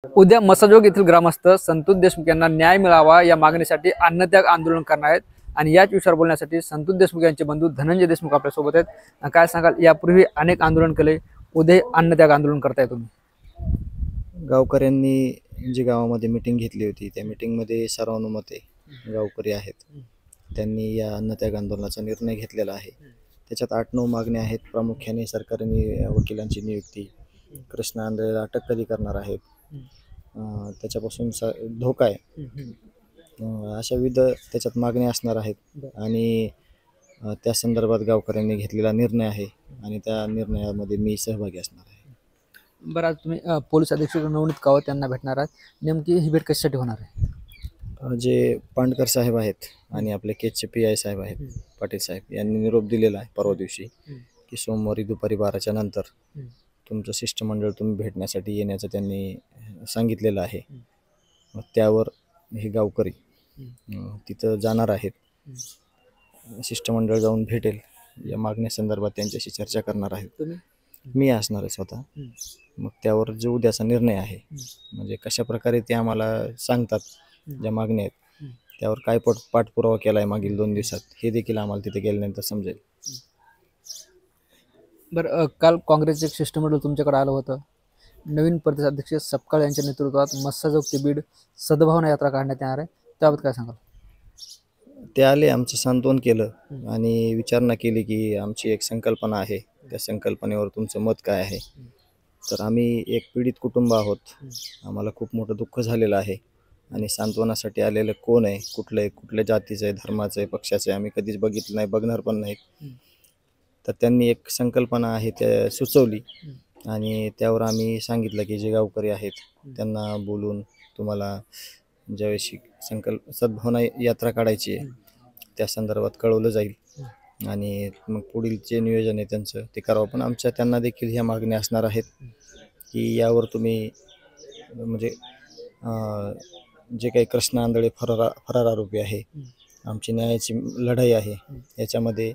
उद्या मसाजोग येथील ग्रामस्थ संतोष देशमुख यांना न्याय मिळावा या मागणीसाठी अन्नत्याग आंदोलन करणार आहेत। आणि याच विषयावर बोलण्यासाठी संतोष देशमुख यांचे बंधू धनंजय देशमुख आपल्या सोबत आहेत। काय सांगाल, यापूर्वी अनेक आंदोलन केले, उद्या अन्नत्याग आंदोलन करताय तुम्ही? गावकऱ्यांनी जी गावामध्ये मीटिंग घेतली होती त्या मीटिंगमध्ये सर्वानुमते गावकरी आहेत, त्यांनी या अन्नत्याग आंदोलनाचा निर्णय घेतलेला आहे। त्याच्यात 8-9 मागण्या आहेत। प्रामुख्याने सरकारने वकिलांची नियुक्ती, कृष्णा आंधळेला अटक कधी करणार आहेत, त्याच्यापासून धोका आहे, अशा विविध त्याच्यात मागण्या असणार आहेत। आणि त्या संदर्भात गावकऱ्यांनी घेतलेला निर्णय आहे आणि त्या निर्णयामध्ये मी सहभागी असणार आहे। बरं, आज तुम्ही पोलीस अधीक्षक नवनीत कावत यांना भेटणार आहात, नेमकी ही भेट कशासाठी होणार आहे? जे पांडकर साहेब आहेत आणि आपले केजचे PI साहेब आहेत, पाटील साहेब यांनी निरोप दिलेला आहे परवा दिवशी की सोमवारी दुपारी 12च्या नंतर तुमचं शिष्टमंडळ तुम्ही भेटण्यासाठी येण्याचं त्यांनी सांगितलेलं आहे। त्यावर हे गावकरी तिथं जाणार आहेत, शिष्टमंडळ जाऊन भेटेल, या मागण्यासंदर्भात त्यांच्याशी चर्चा करणार आहेत। मी असणार आहे स्वतः। मग त्यावर जो उद्याचा निर्णय आहे, म्हणजे कशा प्रकारे ते आम्हाला सांगतात, ज्या मागण्या आहेत त्यावर काय पाठपुरावा केला आहे मागील 2 दिवसात, हे देखील आम्हाला तिथे गेल्यानंतर समजेल। बरं, काल काँग्रेसचे एक शिष्टमंडळ तुमच्याकडे आलं होतं। नवीन प्रदेशाध्यक्ष सपकाळ यांच्या नेतृत्वात मस्साजोग ते बीड सद्भावना यात्रा काढण्यात येणार आहे, त्याबाबत काय सांगाल? ते आले, आमचं सांत्वन केलं आणि विचारणा केली की आमची एक संकल्पना आहे, त्या संकल्पनेवर तुमचं मत काय आहे। तर आम्ही एक पीडित कुटुंब आहोत, आम्हाला खूप मोठं दुःख झालेलं आहे आणि सांत्वनासाठी आलेलं कोण आहे, कुठल्या जातीचं आहे, धर्माचं आहे, पक्षाचं आहे, आम्ही कधीच बघितलं नाही, बघणार पण नाहीत। तर त्यांनी एक संकल्पना आहे त्या सुचवली आणि त्यावर आम्ही सांगितलं की जे गावकरी आहेत त्यांना बोलून तुम्हाला ज्यावेळी सद्भावना यात्रा काढायची आहे त्या संदर्भात कळवलं जाईल आणि मग पुढील जे नियोजन आहे त्यांचं ते करावं। पण आमच्या त्यांना देखील ह्या मागण्या असणार आहेत की यावर तुम्ही म्हणजे जे काही कृष्णा आंधळे फरार आरोपी आहे, आमची न्यायाची लढाई आहे, याच्यामध्ये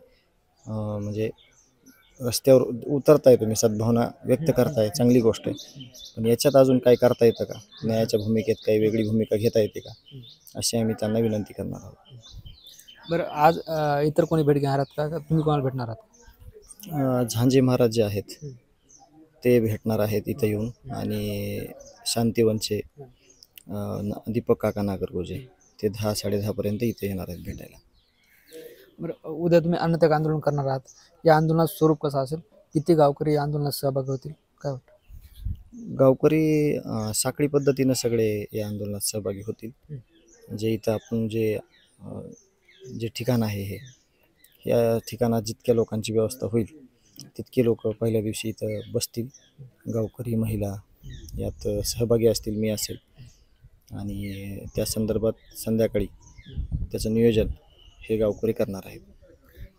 म्हणजे रस्त्यावर उतरताय, तुम्ही सद्भावना व्यक्त करताय, चांगली गोष्ट आहे, पण याच्यात अजून काय करता येतं का, न्यायाच्या भूमिकेत काही वेगळी भूमिका घेता येते का, अशी आम्ही त्यांना विनंती करणार आहोत। बरं, आज इतर कोणी भेट घेणार आहात का तुम्ही कोणाला भेटणार आहात? झांजे महाराज जे आहेत ते भेटणार आहेत इथं येऊन, आणि शांतिवनचे दीपक काका नागरगोजे ते 10-10:30 पर्यंत इथे येणार आहेत भेटायला। बरं, उद्या तुम्ही अन्नत्याग आंदोलन करणार आहात, या आंदोलनाचं स्वरूप कसं असेल, किती गावकरी या आंदोलनात सहभागी होतील, काय वाटतं? गावकरी साखळी पद्धतीनं सगळे या आंदोलनात सहभागी होतील। जे इथं आपण जे ठिकाण आहे या ठिकाणात जितक्या लोकांची व्यवस्था होईल तितके लोक पहिल्या दिवशी इथं बसतील। गावकरी महिला यात सहभागी असतील, मी असेल, आणि त्या संदर्भात संध्याकाळी त्याचं नियोजन हे गावकरी करणार आहेत।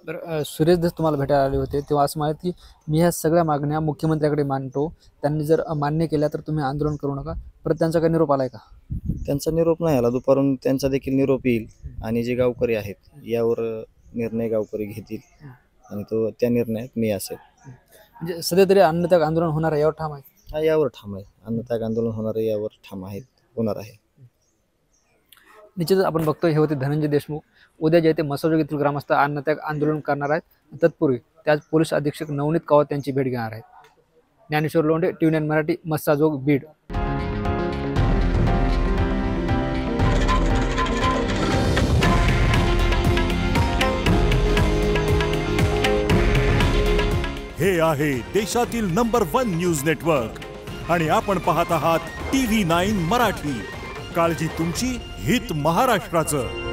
बरं, सुरेश दस तुम्हाला भेटायला आले होते तेव्हा असं म्हणत की मी ह्या सगळ्या मागण्या मुख्यमंत्र्याकडे मांडतो, त्यांनी जर मान्य केल्या तर तुम्ही आंदोलन करू नका, परत त्यांचा काही निरोप आलाय का? त्यांचा निरोप नाही आला, दुपारून त्यांचा देखील निरोप येईल आणि जे गावकरी आहेत यावर निर्णय गावकरी घेतील आणि त्या निर्णयात मी असेल। म्हणजे सध्या तरी अन्नत्याग आंदोलन होणार आहे, यावर ठाम आहे? हा, यावर ठाम आहे, अन्नत्याग आंदोलन होणार आहे, यावर ठाम आहेत, होणार आहे। निश्चितच आपण बघतोय, हे होते धनंजय देशमुख। उद्या जे ते मसाजोग येथील ग्रामस्थ अन्नत्याग आंदोलन करणार आहेत, तत्पूर्वी त्याच पोलीस अधीक्षक नवनीत कावत यांची भेट घेणार आहेत। ज्ञानेश्वर लोंढे, TVN मराठी, मस्साजोग, बीड। हे आहे देशातील नंबर 1 न्यूज नेटवर्क आणि आपण पाहत आहात TV9 मराठी। काळजी तुमची, हित महाराष्ट्राचं।